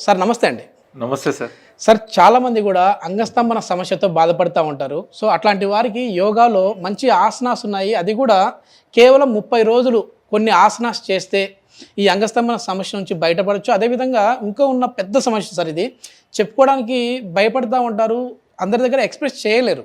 Sir నమస్తే అండి. నమస్తే సార్. సార్ చాలామంది కూడా అంగస్తంభన సమస్యతో బాధపడుతూ ఉంటారు. సో అట్లాంటి వారికి యోగాలో మంచి ఆసనాస్ ఉన్నాయి. అది కూడా కేవలం 30 రోజులు కొన్ని ఆసనాస్ చేస్తే ఈ అంగస్తంభన సమస్య నుంచి బయటపడవచ్చు. అదేవిధంగా ఇంకా ఉన్న పెద్ద సమస్య సార్, ఇది చెప్పుకోవడానికి భయపడుతూ ఉంటారు, అందరి దగ్గర ఎక్స్ప్రెస్ చేయలేరు.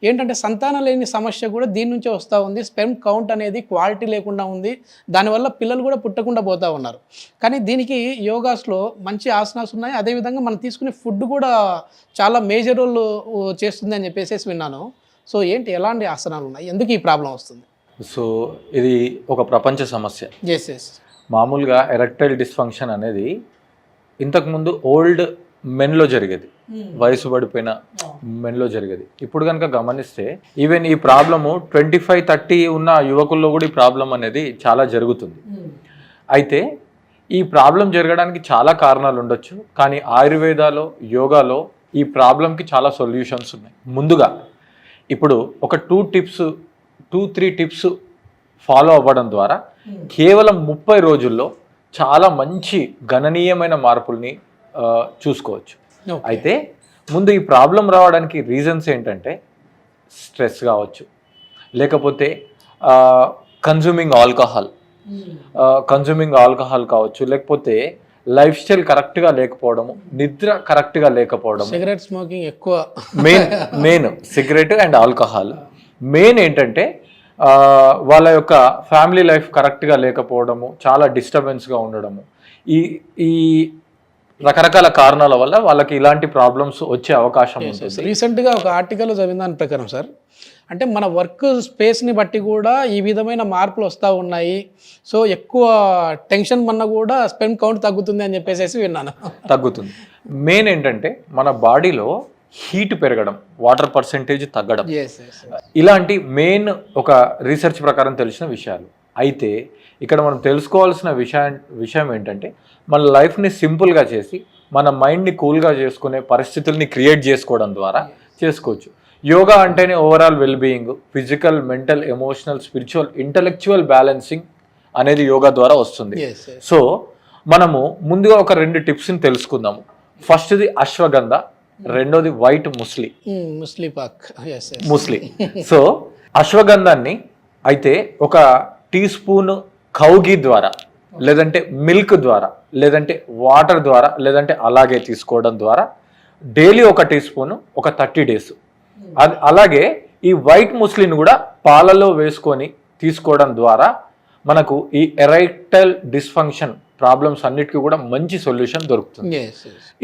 ఏంటంటే సంతానం లేని సమస్య కూడా దీని నుంచే వస్తూ ఉంది. స్పెర్మ్ కౌంట్ అనేది క్వాలిటీ లేకుండా ఉంది. దానివల్ల పిల్లలు కూడా పుట్టకుండా పోతూ ఉన్నారు. కానీ దీనికి యోగాస్లో మంచి ఆసనాస్ ఉన్నాయి. అదేవిధంగా మనం తీసుకునే ఫుడ్ కూడా చాలా మేజర్ రోల్ చేస్తుంది అని చెప్పేసి విన్నాను. సో ఏంటి, ఎలాంటి ఆసనాలు ఉన్నాయి, ఎందుకు ఈ ప్రాబ్లం వస్తుంది? సో ఇది ఒక ప్రపంచ సమస్య. Yes yes. మామూలుగా ఎరెక్టైల్ డిస్ఫంక్షన్ అనేది ఇంతకుముందు ఓల్డ్ మెన్లో జరిగేది, వయసు పడిపోయిన మెన్లో జరిగేది. ఇప్పుడు కనుక గమనిస్తే ఈవెన్ ఈ ప్రాబ్లము 25-30 ఉన్న యువకుల్లో కూడా ఈ ప్రాబ్లం అనేది చాలా జరుగుతుంది. అయితే ఈ ప్రాబ్లం జరగడానికి చాలా కారణాలు ఉండొచ్చు, కానీ ఆయుర్వేదాలో యోగాలో ఈ ప్రాబ్లంకి చాలా సొల్యూషన్స్ ఉన్నాయి. ముందుగా ఇప్పుడు ఒక 2-3 టిప్స్ ఫాలో అవ్వడం ద్వారా కేవలం 30 రోజుల్లో చాలా మంచి గణనీయమైన మార్పుల్ని చూసుకోవచ్చు. అయితే ముందు ఈ ప్రాబ్లం రావడానికి రీజన్స్ ఏంటంటే స్ట్రెస్ కావచ్చు, లేకపోతే కన్జ్యూమింగ్ ఆల్కహాల్ కావచ్చు, లేకపోతే లైఫ్ స్టైల్ కరెక్ట్గా లేకపోవడము, నిద్ర కరెక్ట్గా లేకపోవడం, సిగరెట్ స్మోకింగ్ ఎక్కువ, main cigarette and alcohol. Main ఏంటంటే వాళ్ళ యొక్క ఫ్యామిలీ లైఫ్ కరెక్ట్గా లేకపోవడము, చాలా డిస్టర్బెన్స్గా ఉండడము, ఈ రకరకాల కారణాల వల్ల వాళ్ళకి ఇలాంటి ప్రాబ్లమ్స్ వచ్చే అవకాశం ఉంటుంది. రీసెంట్గా ఒక ఆర్టికల్ చదివిన దాని ప్రకారం సార్, అంటే మన వర్క్ స్పేస్ని బట్టి కూడా ఈ విధమైన మార్పులు వస్తూ ఉన్నాయి. సో ఎక్కువ టెన్షన్ పన్నా కూడా స్పెర్మ్ కౌంట్ తగ్గుతుంది అని చెప్పేసి విన్నాను. తగ్గుతుంది. మెయిన్ ఏంటంటే మన బాడీలో హీట్ పెరగడం, వాటర్ పర్సెంటేజ్ తగ్గడం, ఇలాంటి మెయిన్ ఒక రీసెర్చ్ ప్రకారం తెలిసిన విషయాలు. అయితే ఇక్కడ మనం తెలుసుకోవాల్సిన విషయం ఏంటంటే మన లైఫ్ని సింపుల్గా చేసి మన మైండ్ని కూల్గా చేసుకునే పరిస్థితుల్ని క్రియేట్ చేసుకోవడం ద్వారా చేసుకోవచ్చు. యోగా అంటేనే overall wellbeing, physical, mental, emotional, spiritual, intellectual balancing అనేది యోగా ద్వారా వస్తుంది. సో మనము ముందుగా ఒక 2 టిప్స్ని తెలుసుకుందాము. ఫస్ట్ది అశ్వగంధ, రెండోది వైట్ ముస్లి. సో అశ్వగంధాన్ని అయితే ఒక టీ స్పూన్ కౌగి ద్వారా, లేదంటే మిల్క్ ద్వారా, లేదంటే వాటర్ ద్వారా, లేదంటే అలాగే తీసుకోవడం ద్వారా డైలీ ఒక టీ స్పూన్ ఒక 30 days. అది అలాగే ఈ వైట్ ముస్లిని కూడా పాలలో వేసుకొని తీసుకోవడం ద్వారా మనకు ఈ ఎరెక్టైల్ డిస్ఫంక్షన్ ప్రాబ్లమ్స్ అన్నిటికీ కూడా మంచి సొల్యూషన్ దొరుకుతుంది.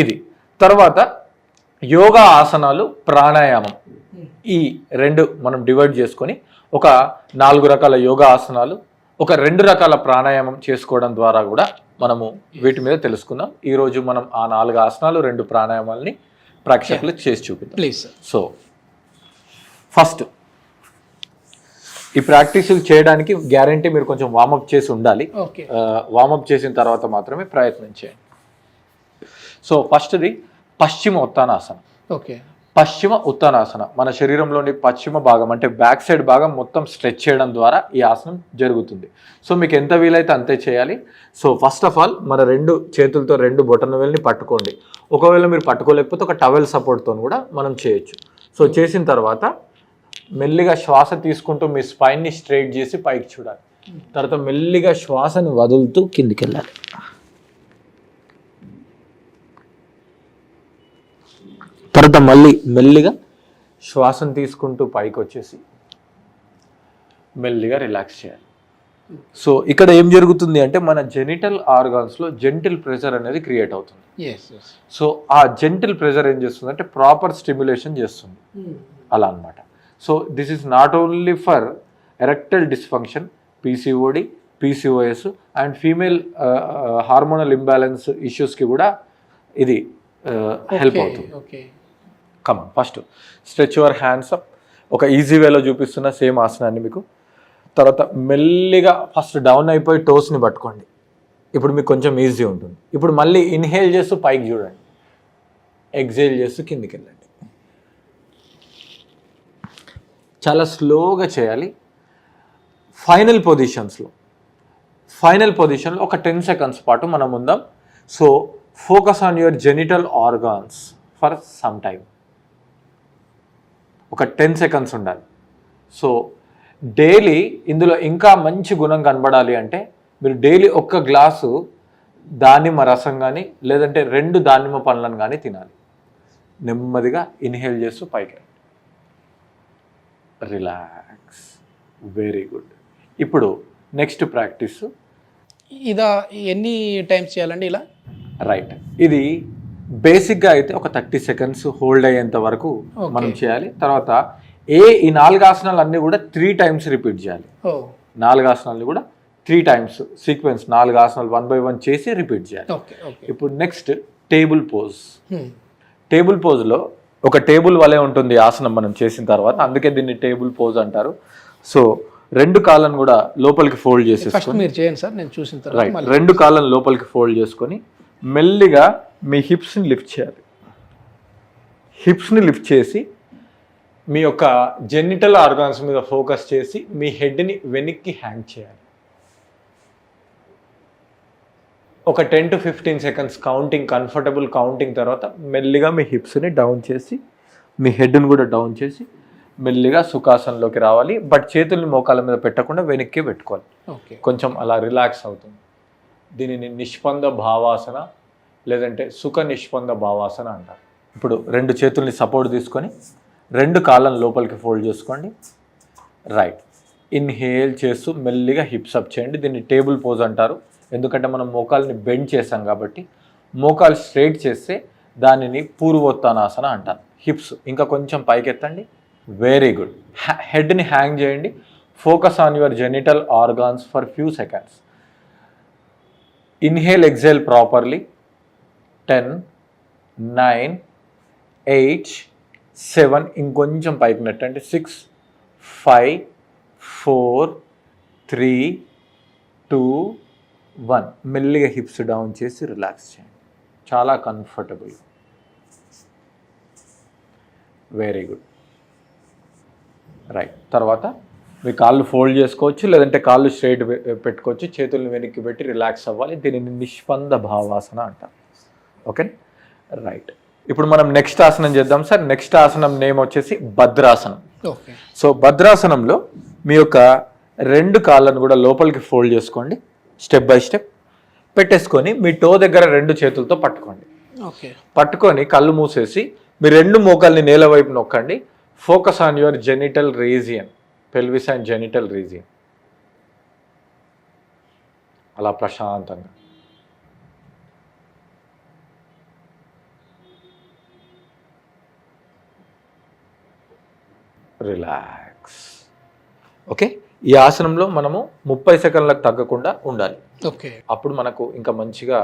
ఇది తర్వాత యోగా ఆసనాలు, ప్రాణాయామం, ఈ 2 మనం డివైడ్ చేసుకొని ఒక 4 రకాల యోగా ఆసనాలు, ఒక 2 రకాల ప్రాణాయామం చేసుకోవడం ద్వారా కూడా మనము వీటి మీద తెలుసుకుందాం. ఈరోజు మనం ఆ 4 ఆసనాలు 2 ప్రాణాయామాలని ప్రేక్షకులు చేసి చూపిద్దాం ప్లీజ్. సో ఫస్ట్ ఈ ప్రాక్టీసులు చేయడానికి గ్యారంటీ మీరు కొంచెం వార్మప్ చేసి ఉండాలి. వార్మప్ చేసిన తర్వాత మాత్రమే ప్రయత్నం చేయండి. సో ఫస్ట్ది పశ్చిమ ఉత్తానాసనం. పశ్చిమ ఉత్తానాసన మన శరీరంలోని పశ్చిమ భాగం అంటే బ్యాక్ సైడ్ భాగం మొత్తం స్ట్రెచ్ చేయడం ద్వారా ఈ ఆసనం జరుగుతుంది. సో మీకు ఎంత వీలైతే అంతే చేయాలి. సో ఫస్ట్ ఆఫ్ ఆల్ మన 2 చేతులతో 2 బొటన వేలుని పట్టుకోండి. ఒకవేళ మీరు పట్టుకోలేకపోతే ఒక టవెల్ సపోర్ట్తో కూడా మనం చేయొచ్చు. సో చేసిన తర్వాత మెల్లిగా శ్వాస తీసుకుంటూ మీ స్పైన్ని స్ట్రైట్ చేసి పైకి చూడాలి. తర్వాత మెల్లిగా శ్వాసను వదులుతూ కిందికి వెళ్ళాలి. తర్వాత మళ్ళీ మెల్లిగా శ్వాసను తీసుకుంటూ పైకి వచ్చేసి మెల్లిగా రిలాక్స్ చేయాలి. సో ఇక్కడ ఏం జరుగుతుంది అంటే మన జెనిటల్ ఆర్గాన్స్లో జెంటిల్ ప్రెషర్ అనేది క్రియేట్ అవుతుంది. సో ఆ జెంటిల్ ప్రెషర్ ఏం చేస్తుంది అంటే ప్రాపర్ స్టిమ్యులేషన్ చేస్తుంది అలా అనమాట. So this is not only for erectile dysfunction, PCOD, PCOS and female hormonal imbalance ఇష్యూస్కి కూడా ఇది హెల్ప్ అవుతుంది. Come first stretch your hands up. ఒక ఈజీ వేలో చూపిస్తున్న సేమ్ ఆసనాన్ని మీకు. తర్వాత మెల్లిగా ఫస్ట్ డౌన్ అయిపోయి టోస్ని పట్టుకోండి. ఇప్పుడు మీకు కొంచెం ఈజీ ఉంటుంది. ఇప్పుడు మళ్ళీ ఇన్హేల్ చేస్తూ పైకి చూడండి, ఎగ్జేల్ చేస్తూ కిందికి వెళ్ళండి. చాలా స్లోగా చేయాలి. ఫైనల్ పొజిషన్లో ఒక 10 seconds పాటు మనం ఉందాం. So focus on your genital organs for some time. ఒక 10 సెకండ్స్ ఉండాలి. సో డైలీ ఇందులో ఇంకా మంచి గుణం కనబడాలి అంటే మీరు డైలీ ఒక్క గ్లాసు దానిమ్మ రసం కానీ లేదంటే 2 దానిమ్మ పండ్లను కానీ తినాలి. నెమ్మదిగా ఇన్హేల్ చేస్తూ పైకి రిలాక్స్. Very good. ఇప్పుడు నెక్స్ట్ ప్రాక్టీస్. ఇదా ఎన్ని టైమ్స్ చేయాలండి ఇలా? రైట్. ఇది బేసిక్గా అయితే ఒక 30 సెకండ్స్ హోల్డ్ అయ్యేంత వరకు మనం చేయాలి. తర్వాత ఈ 4 ఆసనాలు అన్నీ కూడా 3 టైమ్స్ రిపీట్ చేయాలి. 4 ఆసనాలు కూడా 3 టైమ్స్ సీక్వెన్స్ 4 ఆసనాలు 1 by 1 చేసి రిపీట్ చేయాలి. ఇప్పుడు నెక్స్ట్ టేబుల్ పోజ్. టేబుల్ పోజ్లో ఒక టేబుల్ వలె ఉంటుంది ఆసనం మనం చేసిన తర్వాత, అందుకే దీన్ని టేబుల్ పోజ్ అంటారు. సో 2 కాళ్ళను కూడా లోపలికి ఫోల్డ్ చేసేసుకొని మీరు చేయండి సార్, నేను చూసిన తర్వాత. రైట్. 2 కాళ్ళను లోపలికి ఫోల్డ్ చేసుకొని మెల్లిగా మీ హిప్స్ని లిఫ్ట్ చేయాలి. హిప్స్ని లిఫ్ట్ చేసి మీ యొక్క జెనిటల్ ఆర్గాన్స్ మీద ఫోకస్ చేసి మీ హెడ్ని వెనక్కి హ్యాంగ్ చేయాలి. ఒక 10 to 15 seconds counting, comfortable counting తర్వాత మెల్లిగా మీ హిప్స్ని డౌన్ చేసి మీ హెడ్ని కూడా డౌన్ చేసి మెల్లిగా సుఖాసనంలోకి రావాలి. బట్ చేతుల్ని మోకాళ్ళ మీద పెట్టకుండా వెనక్కి పెట్టుకోవాలి. కొంచెం అలా రిలాక్స్ అవుతుంది. దీనిని నిష్పంద భావాసన లేదంటే సుఖ నిష్పంద భావాసన అంటారు. ఇప్పుడు 2 చేతుల్ని సపోర్ట్ తీసుకొని 2 కాళ్ళను లోపలికి ఫోల్డ్ చేసుకోండి. రైట్. ఇన్హేల్ చేస్తూ మెల్లిగా హిప్స్ అప్ చేయండి. దీన్ని టేబుల్ పోజ్ అంటారు. ఎందుకంటే మనం మోకాల్ని బెండ్ చేసాం కాబట్టి. మోకాలు స్ట్రైట్ చేస్తే దానిని పూర్వోత్తానాసన అంటారు. హిప్స్ ఇంకా కొంచెం పైకెత్తండి. Very good. హెడ్ని హ్యాంగ్ చేయండి. Focus on your genital organs for few seconds. Inhale exhale properly. 10, 9, 8, 7 ఇంకొంచెం పైకి నెట్టండి. 6, 5, 4, 3, 2, 1. మెల్లిగా హిప్స్ డౌన్ చేసి రిలాక్స్ చేయండి. చాలా కంఫర్టబుల్. Very good. రైట్. తర్వాత మీ కాళ్ళు ఫోల్డ్ చేసుకోవచ్చు లేదంటే కాళ్ళు స్ట్రైట్ పెట్టుకోవచ్చు. చేతులను వెనక్కి పెట్టి రిలాక్స్ అవ్వాలి. దీనిని నిష్పంద భావాసన అంటారు. ఓకే. రైట్. ఇప్పుడు మనం నెక్స్ట్ ఆసనం చేద్దాం సార్. నెక్స్ట్ ఆసనం నేమ్ వచ్చేసి భద్రాసనం. సో భద్రాసనంలో మీ యొక్క 2 కాళ్ళను కూడా లోపలికి ఫోల్డ్ చేసుకోండి. స్టెప్ బై స్టెప్ పెట్టేసుకొని మీ టో దగ్గర 2 చేతులతో పట్టుకోండి. పట్టుకొని కళ్ళు మూసేసి మీ 2 మోకాల్ని నేల వైపు నొక్కండి. Focus on your genital region, pelvis and genital region. అలా ప్రశాంతంగా. రిలాక్స్. ఓకే. ఈ ఆసనంలో మనము 30 సెకండ్లకు తగ్గకుండా ఉండాలి. ఓకే. అప్పుడు మనకు ఇంకా మంచిగా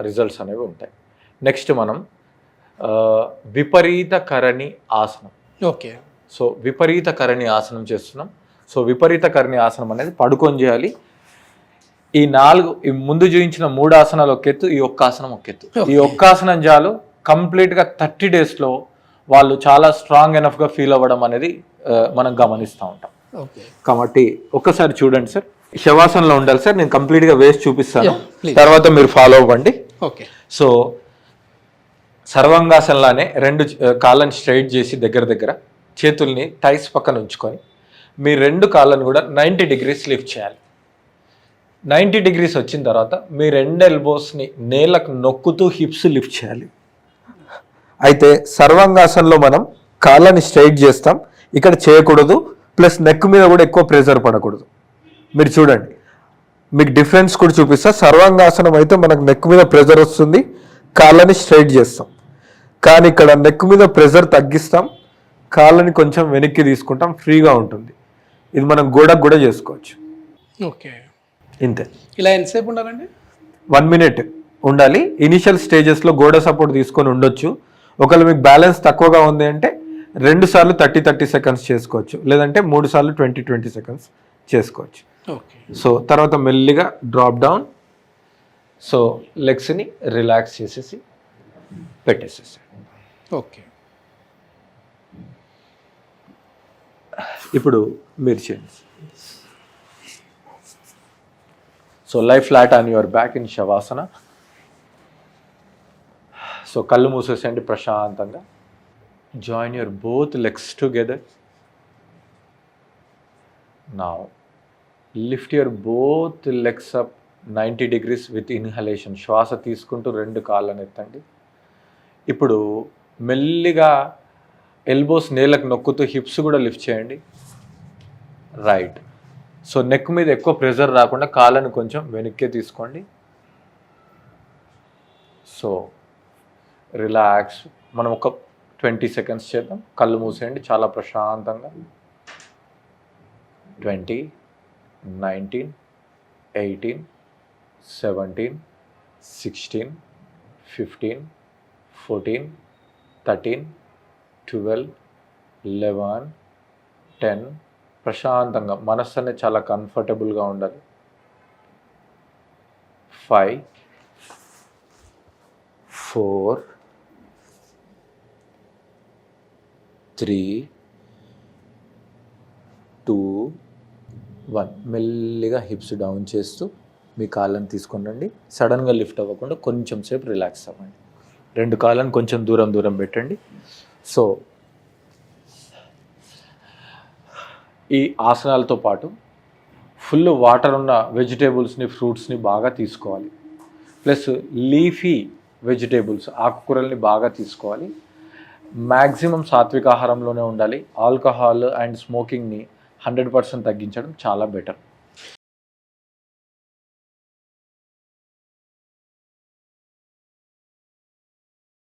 రిజల్ట్స్ అనేవి ఉంటాయి. నెక్స్ట్ మనం విపరీత కరణి ఆసనం. ఓకే. సో విపరీత కరణి ఆసనం చేస్తున్నాం. సో విపరీత కరణి ఆసనం అనేది పడుకొని చేయాలి. ఈ ముందు చూపించిన 3 ఆసనాలు ఒక ఎత్తు, ఈ ఒక్క ఆసనం ఒక ఎత్తు. ఈ ఒక్క ఆసనం చాలు కంప్లీట్గా 30 డేస్లో వాళ్ళు చాలా స్ట్రాంగ్ ఎనఫ్గా ఫీల్ అవ్వడం అనేది మనం గమనిస్తూ ఉంటాం. కాబట్టి ఒక్కసారి చూడండి సార్. శవాసనంలో ఉండాలి సార్. నేను కంప్లీట్గా వేసి చూపిస్తాను, తర్వాత మీరు ఫాలో అవ్వండి. ఓకే. సో సర్వాంగాసనలానే 2 కాళ్ళని స్ట్రైట్ చేసి దగ్గర చేతుల్ని థైస్ పక్కన ఉంచుకొని మీ 2 కాళ్ళను కూడా 90 degrees లిఫ్ట్ చేయాలి. 90 degrees వచ్చిన తర్వాత మీ 2 ఎల్బోస్ని నేలకు నొక్కుతూ హిప్స్ లిఫ్ట్ చేయాలి. అయితే సర్వాంగాసనలో మనం కాళ్ళని స్ట్రైట్ చేస్తాం, ఇక్కడ చేయకూడదు. ప్లస్ నెక్ మీద కూడా ఎక్కువ ప్రెషర్ పడకూడదు. మీరు చూడండి, మీకు డిఫరెన్స్ కూడా చూపిస్తా. సర్వాంగాసనం అయితే మనకు నెక్ మీద ప్రెషర్ వస్తుంది, కాళ్ళని స్ట్రైట్ చేస్తాం. కానీ ఇక్కడ నెక్ మీద ప్రెషర్ తగ్గిస్తాం, కాళ్ళని కొంచెం వెనక్కి తీసుకుంటాం, ఫ్రీగా ఉంటుంది. ఇది మనం గోడకు కూడా చేసుకోవచ్చు. ఓకే. ఇంతే. ఇలా ఎంతసేపు ఉండాలండి? 1 minute ఉండాలి. ఇనిషియల్ స్టేజెస్లో గోడ సపోర్ట్ తీసుకొని ఉండొచ్చు. ఒకవేళ మీకు బ్యాలెన్స్ తక్కువగా ఉంది అంటే 2 సార్లు 30 సెకండ్స్ చేసుకోవచ్చు, లేదంటే 3 సార్లు 20 సెకండ్స్ చేసుకోవచ్చు. సో తర్వాత మెల్లిగా డ్రాప్ డౌన్. సో లెగ్స్ని రిలాక్స్ చేసేసి పెట్టేసేసి. ఓకే. ఇప్పుడు మీరు చేయండి. సో లై flat on your back in శవాసన. So కళ్ళు మూసేసేయండి ప్రశాంతంగా. Join your both legs together. Now lift your both legs up 90 degrees with inhalation. శ్వాస తీసుకుంటూ 2 కాళ్ళను ఎత్తండి. ఇప్పుడు మెల్లిగా ఎల్బోస్ నేలకు నొక్కుతూ హిప్స్ కూడా లిఫ్ట్ చేయండి. రైట్. సో నెక్ మీద ఎక్కువ ప్రెషర్ రాకుండా కాళ్ళను కొంచెం వెనక్కే తీసుకోండి. So relax. మనం ఒక 20 seconds చేద్దాం. కళ్ళు మూసేయండి చాలా ప్రశాంతంగా. 20, 19, 18, 17, 16, 15, 14, 13, 12, 11, 10. ప్రశాంతంగా మనస్సు అనేది చాలా కంఫర్టబుల్గా ఉండాలి. 5, 4, 3, 2, 1. మెల్లిగా హిప్స్ డౌన్ చేస్తూ మీ కాళ్ళని తీసుకొని రండి. సడన్గా లిఫ్ట్ అవ్వకుండా కొంచెం సేపు రిలాక్స్ అవ్వండి. 2 కాళ్ళని కొంచెం దూరం పెట్టండి. సో ఈ ఆసనాలతో పాటు ఫుల్ వాటర్ ఉన్న వెజిటేబుల్స్ని, ఫ్రూట్స్ని బాగా తీసుకోవాలి. ప్లస్ లీఫీ వెజిటేబుల్స్, ఆకుకూరల్ని బాగా తీసుకోవాలి. మ్యాక్సిమం సాత్విక ఆహారంలోనే ఉండాలి. ఆల్కహాల్ అండ్ స్మోకింగ్ని 100% తగ్గించడం చాలా బెటర్.